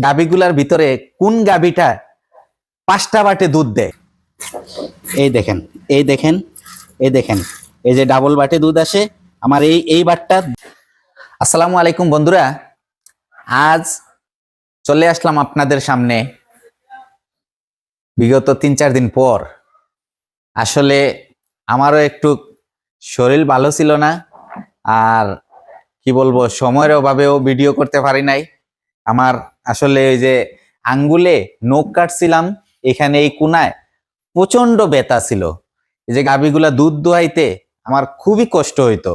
গাভীগুলার ভিতরে কোন গাভীটা 5টা বাটে দুধ দেয়? এই দেখেন এই যে ডাবল বাটে দুধ আসে আমার এই বাটটা। আসসালামু আলাইকুম বন্ধুরা, আজ চলে আসলাম আপনাদের সামনে বিগত 3-4 দিন পর। আসলে আমারও একটু শরীর ভালো ছিল না, আর কি বলবো, সময়ের অভাবেও ভিডিও করতে পারি নাই। আমার আসলে ওই যে আঙ্গুলে নখ কাটছিলাম, এখানে এই কোনায় প্রচন্ড ব্যথা ছিল। এই যে গাভীগুলা দুধ দোয়াইতে আমার খুবই কষ্ট হইতো।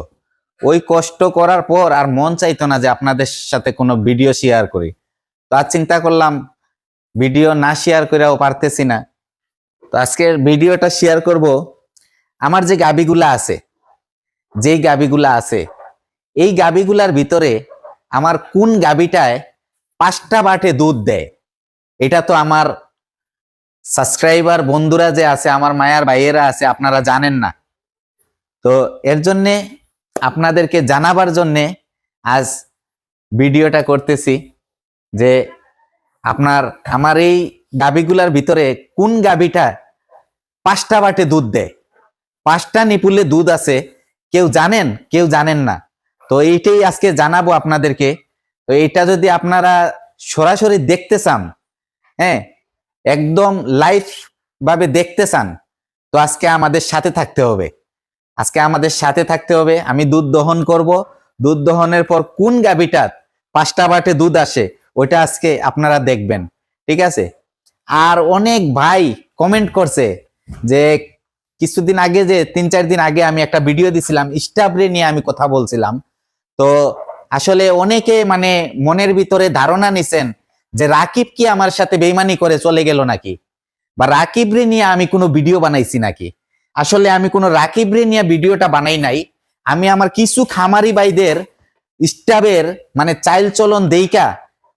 ওই কষ্ট করার পর আর মন চাইতো না যে আপনাদের সাথে কোনো ভিডিও শেয়ার করি। তো আজ চিন্তা করলাম ভিডিও না শেয়ার করেও পারতেছি না, তো আজকের ভিডিওটা শেয়ার করব। আমার যে গাভীগুলা আছে, এই গাভীগুলার ভিতরে আমার কোন গাভীটায় 5টা বাটে দুধ দেয়, এটা তো আমার সাবস্ক্রাইবার বন্ধুরা যে আছে, আমার মায়ার ভাইয়েরা আছে, আপনারা জানেন না। তো এর জন্যে আপনাদেরকে জানাবার জন্যে আজ ভিডিওটা করতেছি যে আমার এই গাভীগুলার ভিতরে কোন গাভীটা 5টা বাটে দুধ দেয়। 5টা নিপুলে দুধ আছে, কেউ জানেন কেউ জানেন না। তো এইটাই আজকে জানাবো আপনাদেরকে। তো এটা যদি আপনারা সরাসরি দেখতে চান, হ্যাঁ, একদম লাইভ ভাবে দেখতে চান, তো আজকে আমাদের সাথে থাকতে হবে। আমি দুধ দহন করব। দুধ দহনের পর কোন গাভীটার 5টা বাটে দুধ আসে ওইটা আজকে আপনারা দেখবেন, ঠিক আছে? আর অনেক ভাই কমেন্ট করছে যে কিছুদিন আগে, যে 3-4 দিন আগে আমি একটা ভিডিও দিছিলাম, স্টাবরে নিয়ে আমি কথা বলছিলাম। তো আসলে অনেকে মানে মনের ভিতরে ধারণা নিছেন যে রাকিব কি আমার সাথে বেইমানি করে চলে গেল নাকি, বা রাকিবরে নিয়ে আমি কোনো ভিডিও বানাইছি নাকি। আসলে আমি কোনো রাকিবরে নিয়ে ভিডিওটা বানাই নাই। আমি আমার কিছু খামারি ভাইদের স্টাবের মানে চাইল চলন দেইকা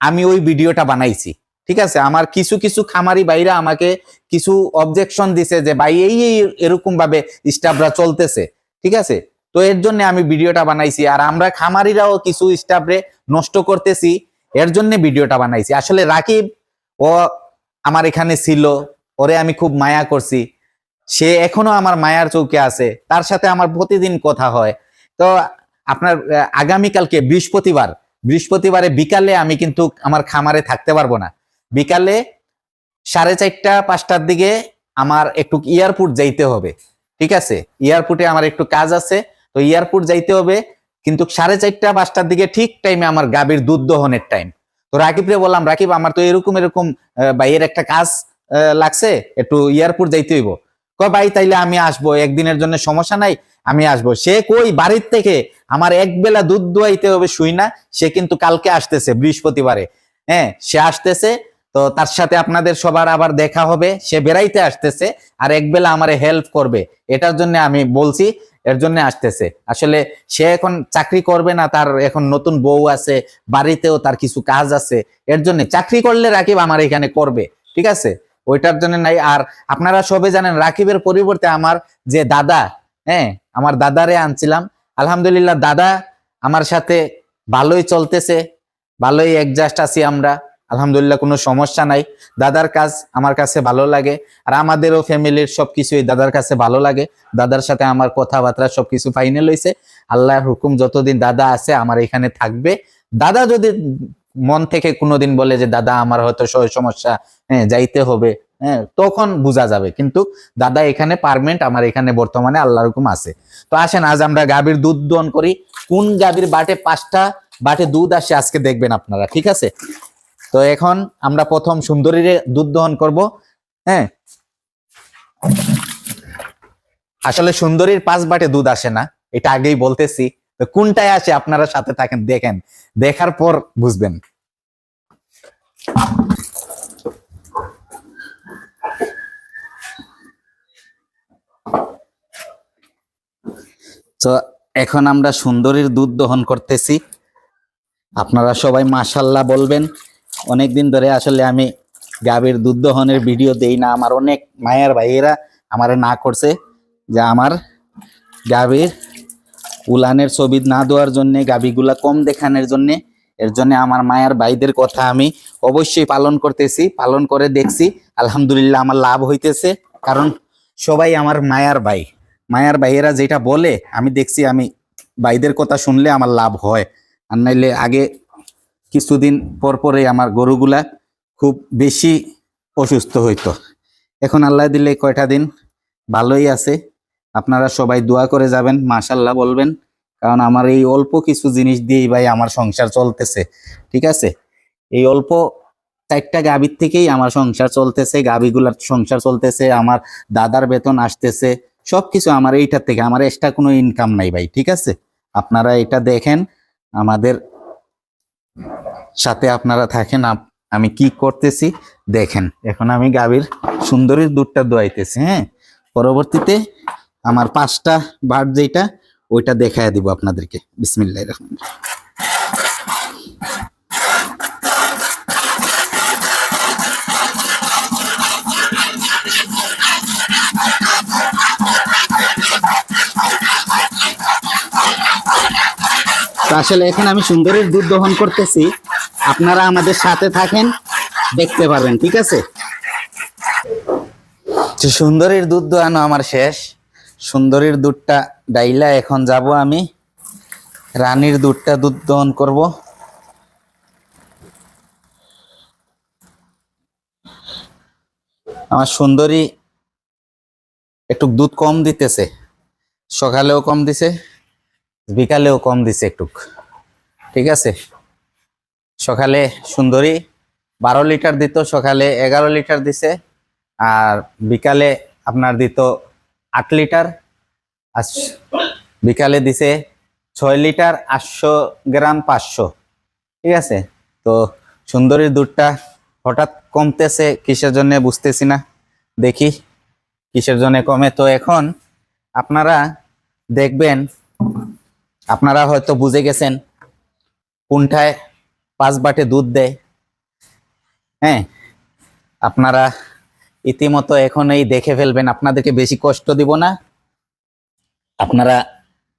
আমি ওই ভিডিওটা বানাইছি, ঠিক আছে? আমার কিছু খামারি ভাইরা আমাকে কিছু অবজেকশন দিছে যে ভাই এই এরকম ভাবে স্টাফরা চলতেছে, ঠিক আছে? তো এর জন্য আমি ভিডিওটা বানাইছি। আর আমরা খামারিরাও কিছু স্টাফরে নষ্ট করতেছি, এর জন্য ভিডিওটা বানাইছি। আসলে রাকিব ও আমার এখানে ছিল, ওরে আমি খুব মায়া করছি, সে এখনো আমার মায়ার চৌকে আছে, তার সাথে আমার প্রতিদিন কথা হয়। তো আপনার আগামীকালকে বৃহস্পতিবারে বিকালে আমি কিন্তু আমার খামারে থাকতে পারবো না। বিকালে 4:30-5টার দিকে আমার একটু এয়ারপোর্ট যাইতে হবে, ঠিক আছে? এয়ারপোর্টে আমার একটু কাজ আছে, তো এয়ারপোর্ট যাইতে হবে। কিন্তু 4:30-5টার দিকে ঠিক টাইমে আমার গাভীর দুধ দহনের টাইম। তো রাকিবরে বললাম, রাকিব আমার তো এরকম ভাইয়ের একটা কাজ লাগছে, একটু এয়ারপোর্ট যাইতে হইব। কয় ভাই তাইলে আমি আসবো, একদিনের জন্য সমস্যা নাই, আমি আসবো। সে কই বাড়ির থেকে আমার একবেলা দুধ দোয়াইতে হবে শুই না, সে কিন্তু কালকে আসতেছে বৃহস্পতিবারে, হ্যাঁ সে আসতেছে। তো তার সাথে আপনাদের সবার আবার দেখা হবে, সে বেড়াইতে আসতেছে আর একবেলা আমারে হেল্প করবে, এটার জন্য আমি বলছি, এর জন্য আসতেছে। আসলে সে এখন চাকরি করবে না, তার এখন নতুন বউ আছে, বাড়িতেও তার কিছু কাজ আছে, এর জন্য চাকরি করলে রাকিব আমার এখানে করবে, ঠিক আছে? ওইটার জন্য নাই। আর আপনারা সবে জানেন রাকিবের পরিবর্তে আমার যে দাদা, হ্যাঁ আমার দাদারে আনছিলাম। আলহামদুলিল্লাহ দাদা আমার সাথে ভালোই চলতেছে, ভালোই অ্যাডজাস্ট আছি আমরা, আলহামদুলিল্লাহ কোনো সমস্যা নাই। দাদার কাজ আমার কাছে ভালো লাগে, আর আমাদেরও ফ্যামিলির সবকিছুই দাদার কাছে ভালো লাগে। দাদার সাথে আমার কথাবার্তা সবকিছু ফাইনাল হয়েছে। আল্লাহর হুকুম, যতদিন দাদা আছে আমার এখানে থাকবে। দাদা যদি মন থেকে কোনোদিন বলে যে দাদা আমার হয়তো সমস্যা, হ্যাঁ যাইতে হবে, হ্যাঁ তখন বোঝা যাবে, কিন্তু দাদা এখানে পার্মানেন্ট আমার এখানে বর্তমানে আল্লাহর হুকুম আছে। তো আসেন আজ আমরা গাভীর দুধ দহন করি। কোন গাভীর বাটে 5টা বাটে দুধ আসে আজকে দেখবেন আপনারা, ঠিক আছে? তো এখন আমরা প্রথম সুন্দরীর দুধ দহন করব। হ্যাঁ আসলে সুন্দরীর 5 বাটে দুধ আসে না, এটা আগেই বলতেছি। তো কোনটায় আসে আপনারা সাথে থাকেন, দেখেন, দেখার পর বুঝবেন। তো এখন আমরা সুন্দরীর দুধ দহন করতেছি। আপনারা সবাই মাশাআল্লাহ বলবেন। অনেকদিন ধরে আসলে আমি গাভীর দুধ দহনের ভিডিও দেই না, আমার অনেক মায়ের ভাইয়েরা আমারে না করছে যে আমার গাভীর উলানের ছবি না দেওয়ার জন্য, গাভীগুলা কম দেখানোর জন্য, এর জন্য আমার মায়ের ভাইদের কথা আমি অবশ্যই পালন করতেছি, পালন করে দেখছি, আলহামদুলিল্লাহ আমার লাভ হইতেছে। কারণ সবাই আমার মায়ার ভাই, মায়ার ভাইয়েরা যেটা বলে আমি দেখছি, আমি ভাইদের কথা শুনলে আমার লাভ হয়। আর নাইলে আগে কিছুদিন পর পরে আমার গরুগুলা খুব বেশি অসুস্থ হইতো। এখন আল্লাহ দিলে কয়টা দিন ভালোই আছে। আপনারা সবাই দোয়া করে যাবেন, মাশাল্লাহ বলবেন, কারণ আমার এই অল্প কিছু জিনিস দিয়েই ভাই আমার সংসার চলতেছে। ঠিক আছে, এই অল্প 4টা গাভীর থেকেই আমার সংসার চলতেছে, গাভীগুলার সংসার চলতেছে, আমার দাদার বেতন আসতেছে, সবকিছু আমার এইটার থেকে, আমার এক্সট্রা কোনো ইনকাম নাই ভাই। ঠিক আছে, আপনারা এটা দেখেন, আমাদের সাথে আপনারা থাকেন, আমি কি করতেছি দেখেন। এখন আমি গাভীর সুন্দরীর দুধটা দোয়াইতেছি। হ্যাঁ, পরবর্তীতে আমার 5টা বাট যেটা ওইটা দেখায় দিব আপনাদেরকে। বিসমিল্লাহির রহমানির রহিম। তো আসলে এখন আমি সুন্দরীর দুধ দহন করতেছি, আপনারা আমাদের সাথে থাকেন, দেখতে পারবেন। ঠিক আছে, তো সুন্দরীর দুধ দোয়ানো আমার শেষ। সুন্দরীর দুধটা ডাইলা এখন যাব আমি রানীর দুধটা দুধ দহন করব। আমার সুন্দরী একটু দুধ কম দিতেছে, সকালেও কম দিছে, বিকালেও কম দিছে একটু। ঠিক আছে, সকালে সুন্দরী 12 লিটার দিত, সকালে 11 লিটার দিছে, আর বিকালে আপনার দিত 8 লিটার, আর বিকালে দিছে 6 লিটার 800 গ্রাম 500। ঠিক আছে, তো সুন্দরীর দুধটা হঠাৎ কমতেছে কিসের জন্য বুঝতেছি না, দেখি কিসের জন্য কমে। তো এখন আপনারা দেখবেন, আপনারা হয়তো বুঝে গেছেন কোনটায় 5 বাটে দুধ দেয়। হ্যাঁ, আপনারা ইতিমতো এখন এই দেখে ফেলবেন, আপনাদেরকে বেশি কষ্ট দিব না। আপনারা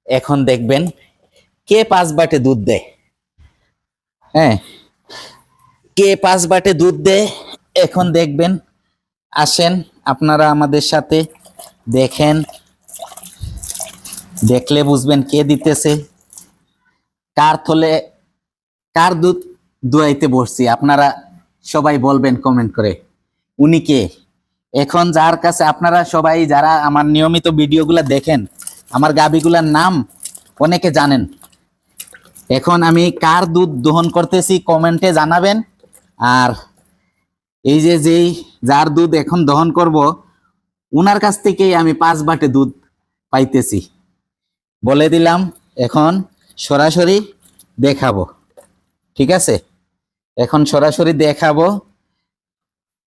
এখন দেখবেন কে 5 বাটে দুধ দেয়। হ্যাঁ, কে 5 বাটে দুধ দেয় এখন দেখবেন। আসেন আপনারা আমাদের সাথে দেখেন, দেখলে বুঝবেন কে দিতেছে, কার থলে কার দুধ দুয়াইতে বসছি। আপনারা সবাই বলবেন কমেন্ট করে উনি কে। এখন যার কাছে আপনারা সবাই যারা আমার নিয়মিত ভিডিওগুলা দেখেন, আমার গাভীগুলার নাম অনেকে জানেন। এখন আমি কার দুধ দহন করতেছি কমেন্টে জানাবেন। আর এই যে যেই যার দুধ এখন দহন করব, উনার কাছ থেকেই আমি 5 বাটে দুধ পাইতেছি, বলে দিলাম। এখন সরাসরি দেখাবো। ঠিক আছে, এখন সরাসরি দেখাবো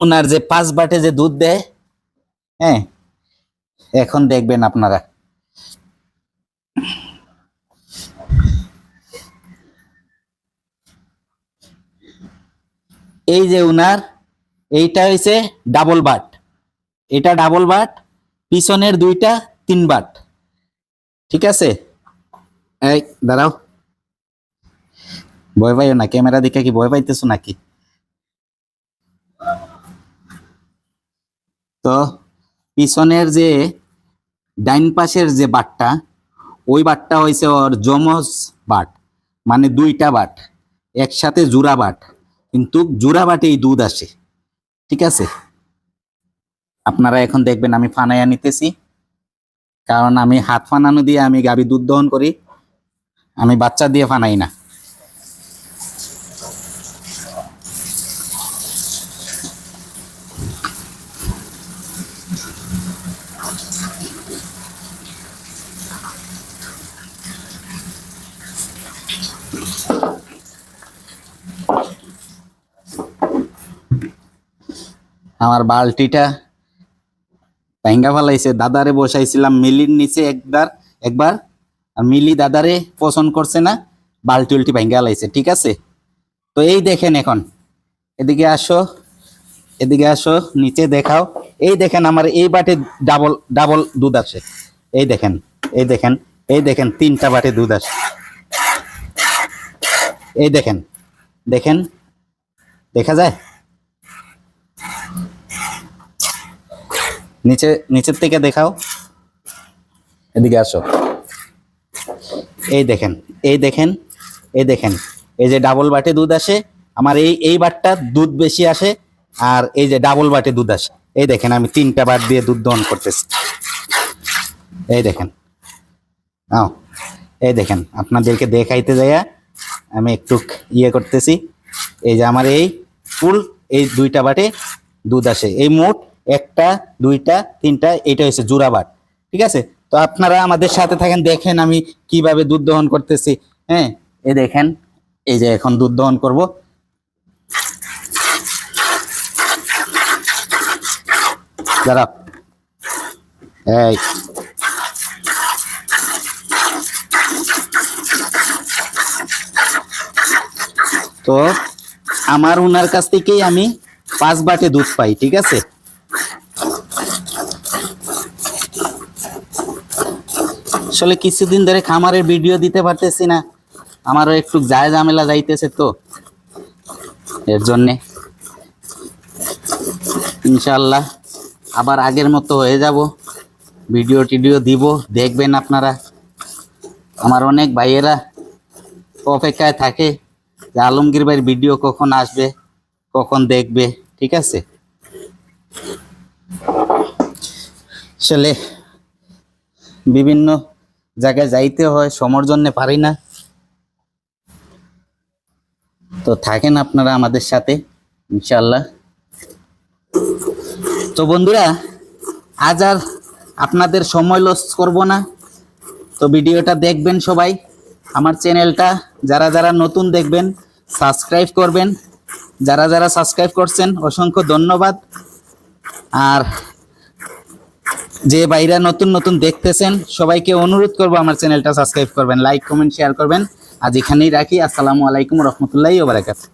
উনার যে 5 বাটে যে দুধ দেয়। হ্যাঁ, এখন দেখবেন আপনারা। এই যে উনার এইটা হইছে ডাবল বাট, এটা ডাবল বাট, পিছনের দুইটা 3 বাট। ঠিক আছে, এই দাঁড়াও, ভয় পাইও না, ক্যামেরা দেখে কি ভয় পাইতেছো নাকি? তো পিছনের যে ডাইন পাশের যে বাটটা, ওই বাটটা হয়েছে ওর যমজ বাট, মানে 2টা বাট একসাথে জোড়া বাট, কিন্তু জোড়া বাটেই দুধ আসে। ঠিক আছে, আপনারা এখন দেখবেন আমি ফানাইয়া নিতেছি, কারণ আমি হাত ফানানো দিয়ে আমি গাভী দুধ দহন করি, আমি বাচ্চা দিয়ে ফানাই না। আমার বালতিটা ভাঙ্গা ফেলাইছে, দাদারে বসাইছিলাম মিলির নিচে একবার, আর মিলি দাদারে পছন্দ করছে না, বালতি উল্টি ভাঙ্গা ফেলাইছে। ঠিক আছে, তো এই দেখেন, এখন এদিকে আসো, এদিকে আসো, নিচে দেখাও। এই দেখেন আমার এই বাটে ডাবল ডাবল দুধ আসে। এই দেখেন, এই দেখেন, এই দেখেন 3টা বাটে দুধ আসে। এই দেখেন দেখেন, দেখা যায়? নিচের থেকে দেখাও, এদিকে আসো। এই দেখেন, এই দেখেন, এই দেখেন, এই যে ডাবল বাটে দুধ আসে আমার, এই বাটটা দুধ বেশি আসে, আর এই যে ডাবল বাটে দুধ আসে। এই দেখেন আমি 3টা বাট দিয়ে দুধ দহন করতেছি। এই দেখেন, এই দেখেন, আপনাদেরকে দেখাইতে যাইয়া আমি একটু ইয়ে করতেছি। এই যে আমার এই ফুল এই 2টা বাটে দুধ আসে, এই মোট 1টা 2টা 3টা, এটা হচ্ছে জোড়া বাট। ঠিক আছে, তো আপনারা আমাদের সাথে থাকেন, দেখেন আমি কিভাবে দুধ দহন করতেছি। হ্যাঁ, এই দেখেন, এই যে এখন দুধ দহন করব। দাঁড়াও, এই তো আমার ওনার কাছ থেকেই আমি 5 বাটে দুধ পাই। ঠিক আছে, আসলে কিছুদিন ধরে খামারের ভিডিও দিতে পারতেছি না, আমারও একটু যায় ঝামেলা যাইতেছে, তো এর জন্যে ইনশাল্লাহ আবার আগের মতো হয়ে যাব, ভিডিও টিডিও দিব, দেখবেন আপনারা। আমার অনেক ভাইয়েরা অপেক্ষায় থাকে যে আলমগীর ভাইয়ের ভিডিও কখন আসবে, কখন দেখবে। ঠিক আছে, আসলে বিভিন্ন জায়গায় যাইতে হয়, সময়ের জন্য পারি না, তো থাকেন আপনারা আমাদের সাথে ইনশাল্লাহ। তো বন্ধুরা, আজ আর আপনাদের সময় লস করব না, তো ভিডিওটা দেখবেন সবাই। আমার চ্যানেলটা যারা যারা নতুন দেখবেন সাবস্ক্রাইব করবেন, যারা যারা সাবস্ক্রাইব করছেন অসংখ্য ধন্যবাদ। আর যে ভাইরা নতুন নতুন দেখতেছেন সবাইকে অনুরোধ করবো আমার চ্যানেলটা সাবস্ক্রাইব করবেন, লাইক কমেন্ট শেয়ার করবেন। আজ এখানেই রাখি। আসসালামু আলাইকুম রহমতুল্লাহি ওয়া বারাকাতুহু।